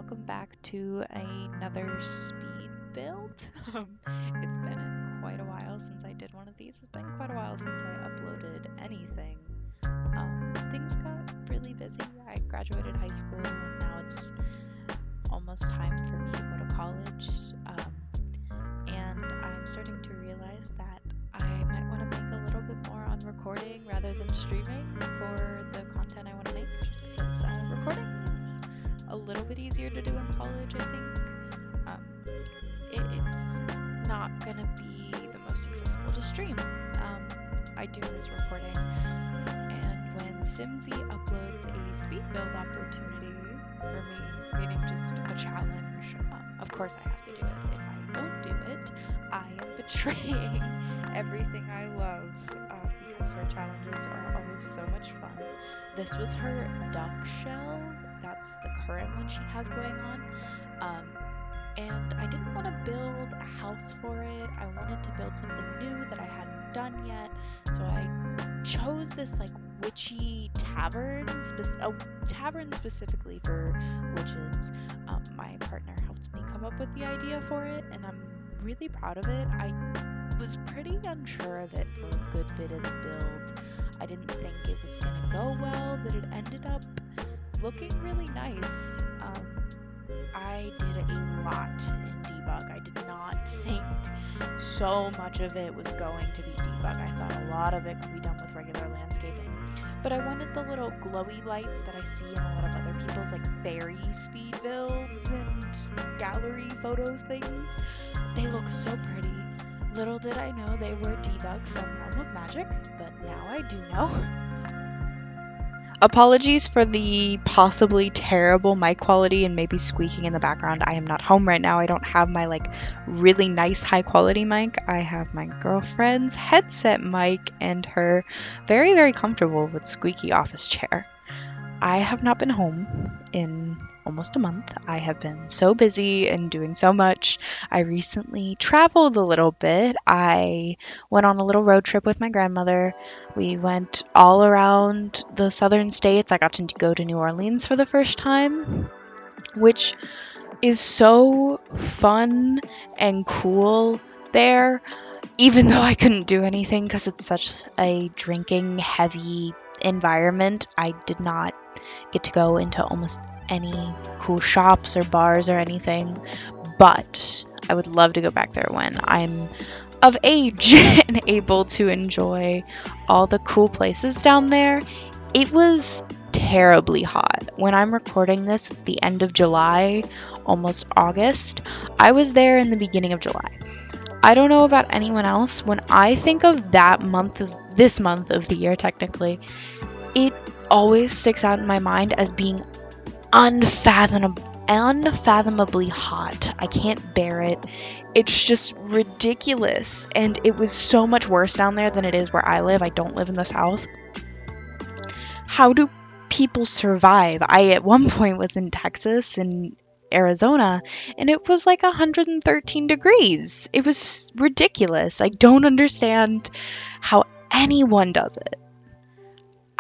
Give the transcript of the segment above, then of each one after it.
welcome back to another speed build. It's been quite a while since I did one of these. It's been quite a while since I uploaded anything. Things got really busy. I graduated high school and now it's almost time for me to go to college. And I'm starting to realize that I might want to make a little bit more on recording rather than streaming for the content I want to make, just because recording is a little bit easier to do in college, I think. It's not gonna be the most accessible to stream. I do miss recording, and when Simsie uploads a speed build opportunity for me, meaning just a challenge, of course I have to do it. If I don't do it, I am betraying everything I love, because her challenges are always so much fun. This was her duck shell. That's the current one she has going on. And I didn't want to build a house for it. I wanted to build something new that I hadn't done yet. So I chose this like witchy tavern, tavern specifically for witches. My partner helped me come up with the idea for it, and I'm really proud of it. I was pretty unsure of it for a good bit of the build. I didn't think it was gonna go well, but it ended up looking really nice. I did a lot in debug. I did not think so much of it was going to be debug. I thought a lot of it could be done with regular landscaping. But I wanted the little glowy lights that I see in a lot of other people's like fairy speed builds and gallery photos things. They look so pretty. Little did I know they were debug from Realm of Magic, but now I do know. Apologies for the possibly terrible mic quality and maybe squeaking in the background. I am not home right now. I don't have my like really nice high quality mic. I have my girlfriend's headset mic and her very, very comfortable with squeaky office chair. I have not been home in almost a month. I have been so busy and doing so much. I recently traveled a little bit. I went on a little road trip with my grandmother. We went all around the southern states. I got to go to New Orleans for the first time, which is so fun and cool there, even though I couldn't do anything because it's such a drinking heavy environment. I did not get to go into almost any cool shops or bars or anything, but I would love to go back there when I'm of age and able to enjoy all the cool places down there. It was terribly hot. When I'm recording this, it's the end of July, almost August. I was there in the beginning of July. I don't know about anyone else. When I think of that month, this month of the year technically, it always sticks out in my mind as being unfathomably hot. I can't bear it. It's just ridiculous. And it was so much worse down there than it is where I live. I don't live in the South. How do people survive? I at one point was in Texas and Arizona, and it was like 113 degrees. It was ridiculous. I don't understand how anyone does it.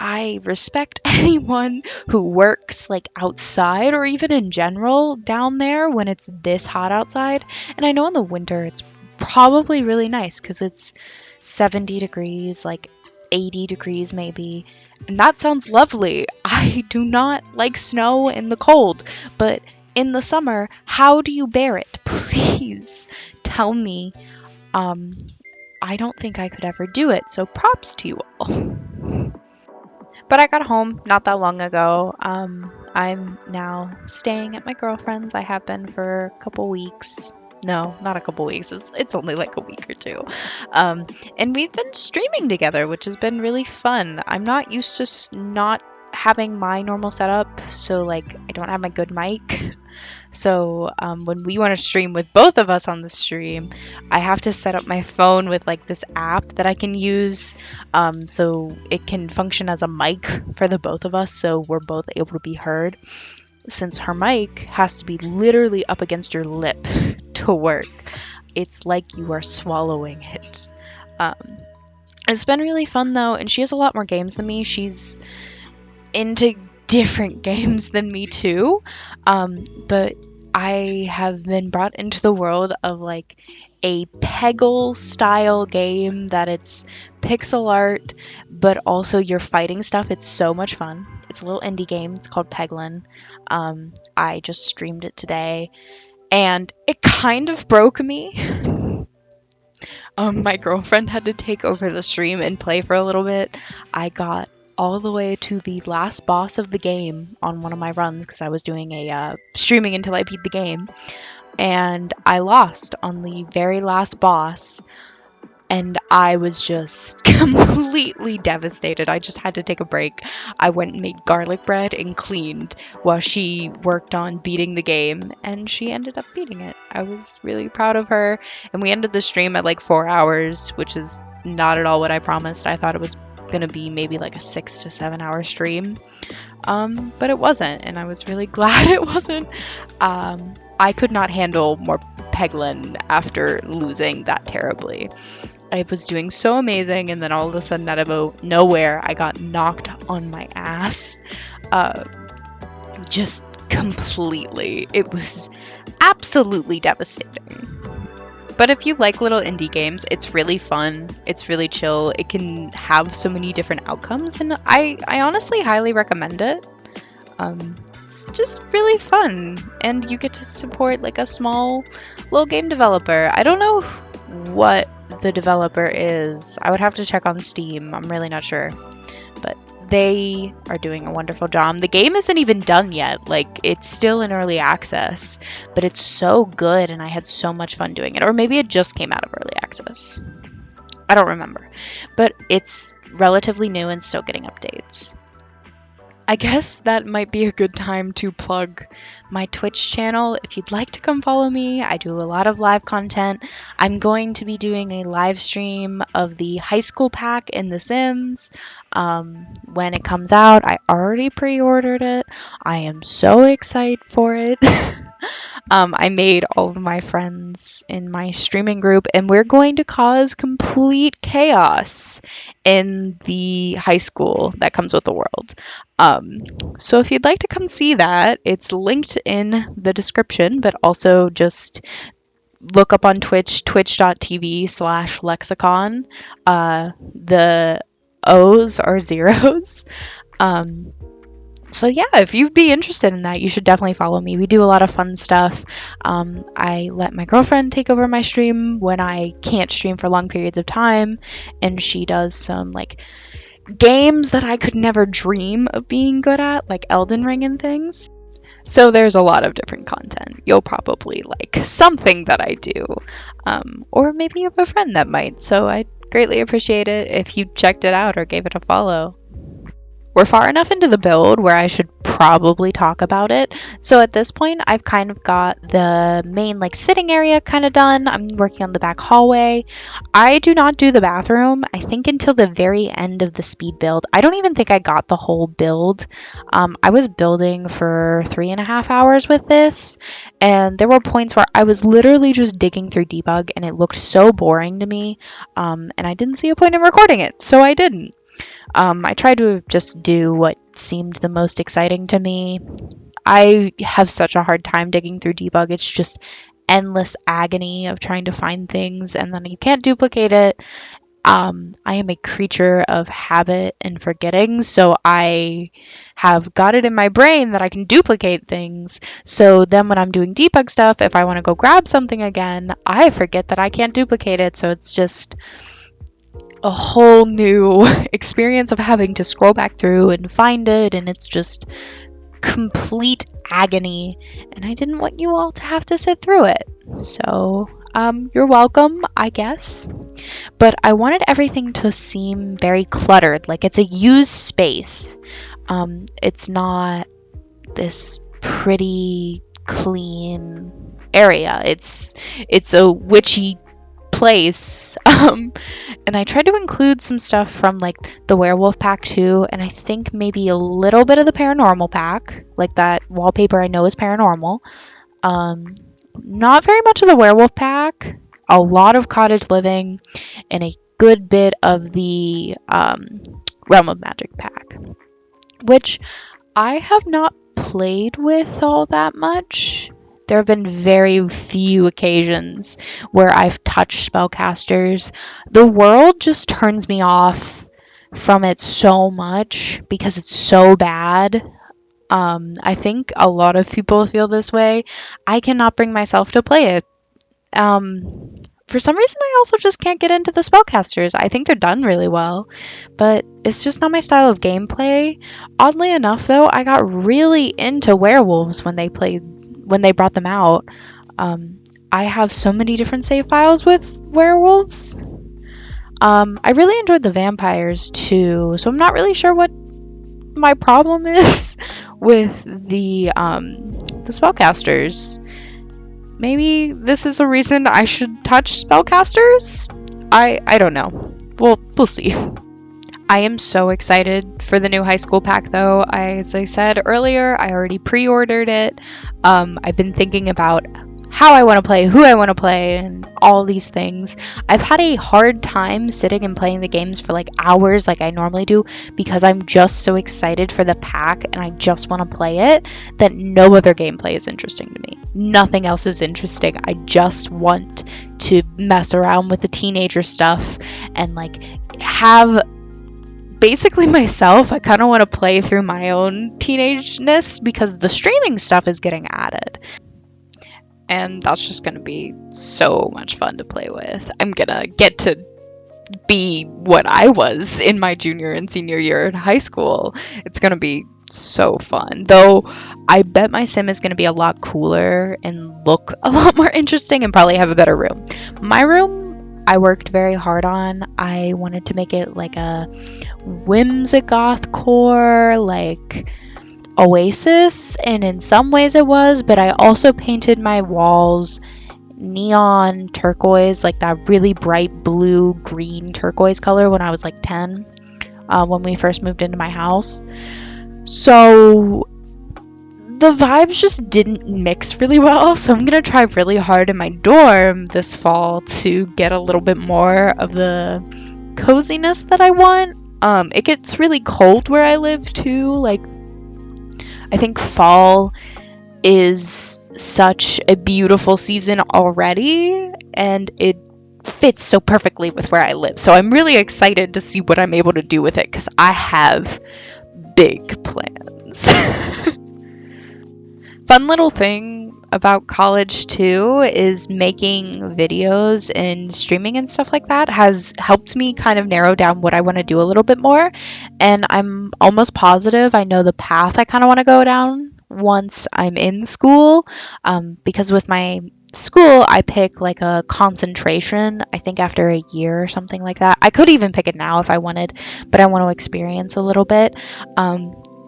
I respect anyone who works like outside or even in general down there when it's this hot outside. And I know in the winter it's probably really nice because it's 70 degrees, like 80 degrees maybe. And that sounds lovely. I do not like snow in the cold, but in the summer, how do you bear it? Please tell me. I don't think I could ever do it, so props to you all. But I got home not that long ago. I'm now staying at my girlfriend's. I have been for a couple weeks. No, not a couple weeks. It's only like a week or two. And we've been streaming together, which has been really fun. I'm not used to not having my normal setup, so like I don't have my good mic. So when we want to stream with both of us on the stream, I have to set up my phone with like this app that I can use, so it can function as a mic for the both of us, so we're both able to be heard. Since her mic has to be literally up against your lip to work, it's like you are swallowing it. It's been really fun though, and she has a lot more games than me. She's into different games than me too. But I have been brought into the world of like a Peggle style game that it's pixel art, but also you're fighting stuff. It's so much fun. It's a little indie game. It's called Peglin. I just streamed it today, and it kind of broke me. My girlfriend had to take over the stream and play for a little bit. I got all the way to the last boss of the game on one of my runs because I was doing a streaming until I beat the game, and I lost on the very last boss, and I was just completely devastated. I just had to take a break. I went and made garlic bread and cleaned while she worked on beating the game, and she ended up beating it. I was really proud of her, and we ended the stream at like 4 hours, which is not at all what I promised. I thought it was gonna be maybe like a 6 to 7 hour stream, but it wasn't, and I was really glad it wasn't. I could not handle more Peglin after losing that terribly. I was doing so amazing, and then all of a sudden, out of nowhere, I got knocked on my ass. Just completely. It was absolutely devastating. But if you like little indie games, it's really fun. It's really chill. It can have so many different outcomes, and I honestly highly recommend it. It's just really fun, and you get to support like a small little game developer. I don't know what the developer is. I would have to check on Steam. I'm really not sure, but they are doing a wonderful job. The game isn't even done yet. Like, it's still in early access, but it's so good, and I had so much fun doing it. Or maybe it just came out of early access. I don't remember, but it's relatively new and still getting updates. I guess that might be a good time to plug my Twitch channel. If you'd like to come follow me, I do a lot of live content. I'm going to be doing a live stream of the high school pack in The Sims. When it comes out, I already pre-ordered it. I am so excited for it. I made all of my friends in my streaming group, and we're going to cause complete chaos in the high school that comes with the world. So if you'd like to come see that, it's linked in the description, but also just look up on Twitch, twitch.tv/lexicon. The O's are zeros. So yeah, if you'd be interested in that, you should definitely follow me. We do a lot of fun stuff. I let my girlfriend take over my stream when I can't stream for long periods of time, and she does some like games that I could never dream of being good at, like Elden Ring and things. So there's a lot of different content. You'll probably like something that I do, or maybe you have a friend that might. So I'd greatly appreciate it if you checked it out or gave it a follow. We're far enough into the build where I should probably talk about it. So at this point, I've kind of got the main like sitting area kind of done. I'm working on the back hallway. I do not do the bathroom, I think, until the very end of the speed build. I don't even think I got the whole build. I was building for 3.5 hours with this, and there were points where I was literally just digging through debug, and it looked so boring to me, and I didn't see a point in recording it, so I didn't. I tried to just do what seemed the most exciting to me. I have such a hard time digging through debug. It's just endless agony of trying to find things, and then you can't duplicate it. I am a creature of habit and forgetting, so I have got it in my brain that I can duplicate things. So then when I'm doing debug stuff, if I want to go grab something again, I forget that I can't duplicate it, so it's just a whole new experience of having to scroll back through and find it, and it's just complete agony, and I didn't want you all to have to sit through it. So you're welcome, I guess. But I wanted everything to seem very cluttered, like it's a used space. It's not this pretty clean area. It's a witchy place. And I tried to include some stuff from like the werewolf pack too, and I think maybe a little bit of the paranormal pack, like that wallpaper I know is paranormal. Not very much of the werewolf pack, a lot of cottage living, and a good bit of the realm of magic pack, which I have not played with all that much. There have been very few occasions where I've touched spellcasters. The world just turns me off from it so much because it's so bad. I think a lot of people feel this way. I cannot bring myself to play it. For some reason, I also just can't get into the spellcasters. I think they're done really well, but it's just not my style of gameplay. Oddly enough, though, I got really into werewolves when they brought them out. I have so many different save files with werewolves. I really enjoyed the vampires too, so I'm not really sure what my problem is with the spellcasters. Maybe this is a reason I should touch spellcasters? I don't know. We'll see. I am so excited for the new high school pack though. As I said earlier, I already pre-ordered it. I've been thinking about how I want to play, who I want to play, and all these things. I've had a hard time sitting and playing the games for like hours like I normally do because I'm just so excited for the pack and I just want to play it that no other gameplay is interesting to me. Nothing else is interesting. I just want to mess around with the teenager stuff and like have basically myself. I kind of want to play through my own teenageness because the streaming stuff is getting added. And that's just going to be so much fun to play with. I'm going to get to be what I was in my junior and senior year in high school. It's going to be so fun. Though I bet my sim is going to be a lot cooler and look a lot more interesting and probably have a better room. My room, I worked very hard on. I wanted to make it like a whimsigoth core, like Oasis, and in some ways it was, but I also painted my walls neon turquoise, like that really bright blue green turquoise color when I was like 10, when we first moved into my house. So the vibes just didn't mix really well, so I'm gonna try really hard in my dorm this fall to get a little bit more of the coziness that I want. It gets really cold where I live too. Like, I think fall is such a beautiful season already, and it fits so perfectly with where I live. So I'm really excited to see what I'm able to do with it because I have big plans. Fun little thing about college too is making videos and streaming and stuff like that has helped me kind of narrow down what I want to do a little bit more, and I'm almost positive I know the path I kind of want to go down once I'm in school, because with my school I pick like a concentration, I think after a year or something like that. I could even pick it now if I wanted, but I want to experience a little bit.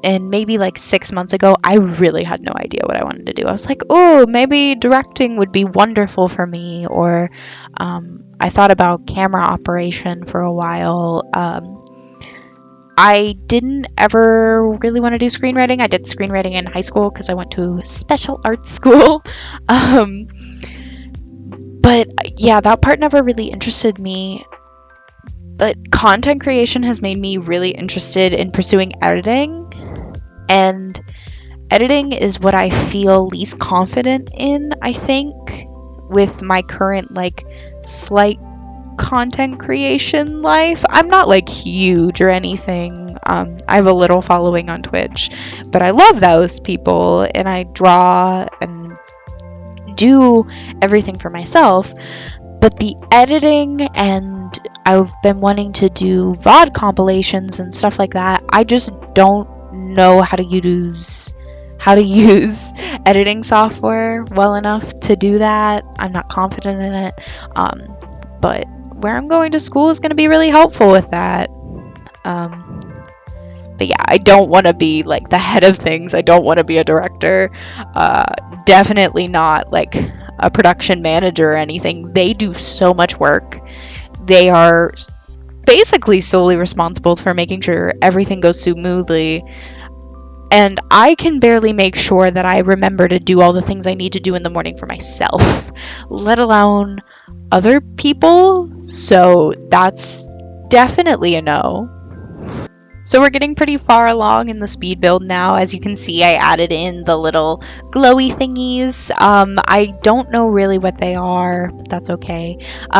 And maybe like 6 months ago, I really had no idea what I wanted to do. I was like, oh, maybe directing would be wonderful for me. Or I thought about camera operation for a while. I didn't ever really want to do screenwriting. I did screenwriting in high school because I went to special arts school. But yeah, that part never really interested me. But content creation has made me really interested in pursuing editing. And editing is what I feel least confident in, I think, with my current, like, slight content creation life. I'm not, like, huge or anything. I have a little following on Twitch, but I love those people, and I draw and do everything for myself. But the editing, and I've been wanting to do VOD compilations and stuff like that, I just don't know how to use editing software well enough to do that. I'm not confident in it, but where I'm going to school is going to be really helpful with that. But yeah, I don't want to be like the head of things. I don't want to be a director. Definitely not like a production manager or anything. They do so much work. They are basically solely responsible for making sure everything goes smoothly, and I can barely make sure that I remember to do all the things I need to do in the morning for myself, let alone other people. So that's definitely a no. So we're getting pretty far along in the speed build now. As you can see, I added in the little glowy thingies. I don't know really what they are, but that's okay.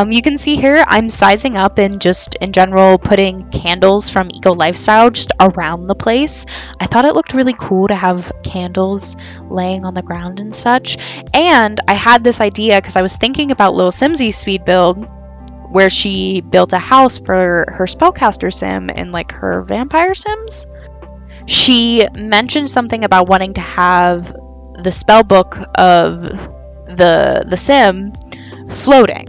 You can see here I'm sizing up and just in general putting candles from Eco Lifestyle just around the place. I thought it looked really cool to have candles laying on the ground and such. And I had this idea because I was thinking about Lilsimsie's speed build, where she built a house for her spellcaster sim and like her vampire sims. She mentioned something about wanting to have the spell book of the sim floating.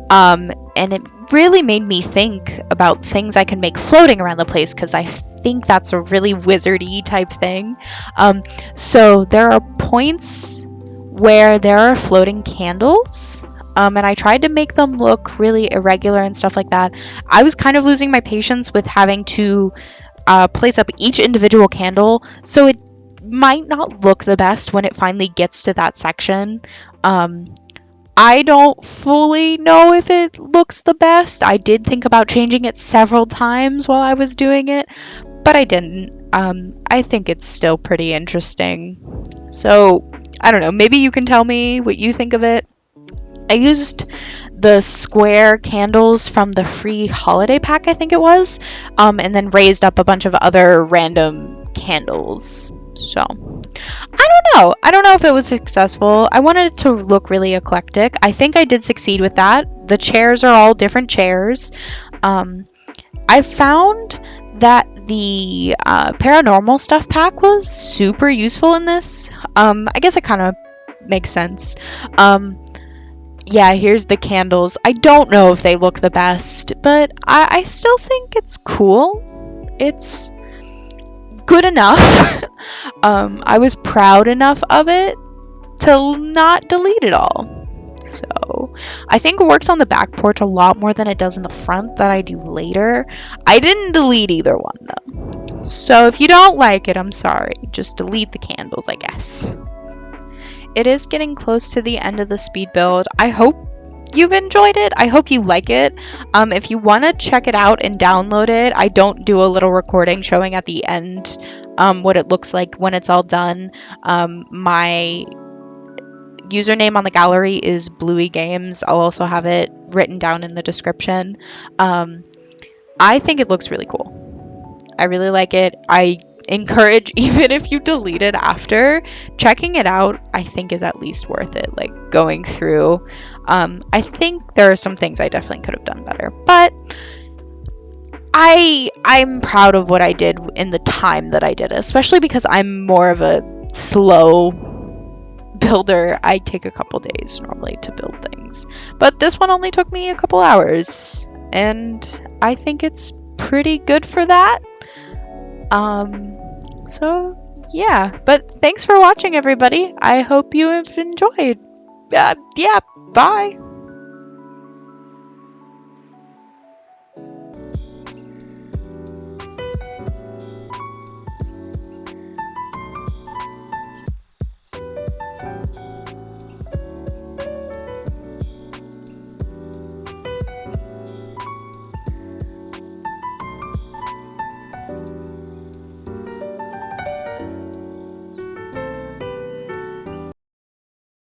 And it really made me think about things I can make floating around the place, because I think that's a really wizardy type thing. So there are points where there are floating candles. And I tried to make them look really irregular and stuff like that. I was kind of losing my patience with having to place up each individual candle, so it might not look the best when it finally gets to that section. I don't fully know if it looks the best. I did think about changing it several times while I was doing it, but I didn't. I think it's still pretty interesting. So, I don't know, maybe you can tell me what you think of it. I used the square candles from the free holiday pack, I think it was, and then raised up a bunch of other random candles. So, I don't know if it was successful. I wanted it to look really eclectic. I think I did succeed with that. The chairs are all different chairs. I found that the paranormal stuff pack was super useful in this. I guess it kind of makes sense. Yeah, here's the candles. I don't know if they look the best, but I still think it's cool. It's good enough. I was proud enough of it to not delete it all. So, I think it works on the back porch a lot more than it does in the front that I do later. I didn't delete either one, though. So, if you don't like it, I'm sorry. Just delete the candles, I guess. It is getting close to the end of the speed build. I hope you've enjoyed it. I hope you like it. If you want to check it out and download it, I don't do a little recording showing at the end what it looks like when it's all done. My username on the gallery is Bluiegmz. I'll also have it written down in the description. I think it looks really cool. I really like it. I encourage, even if you delete it after, checking it out, I think is at least worth it. Like going through, I think there are some things I definitely could have done better, but I'm proud of what I did in the time that I did it, especially because I'm more of a slow builder. I take a couple days normally to build things, but this one only took me a couple hours, and I think it's pretty good for that. So yeah, but thanks for watching, everybody. I hope you have enjoyed. Yeah, bye.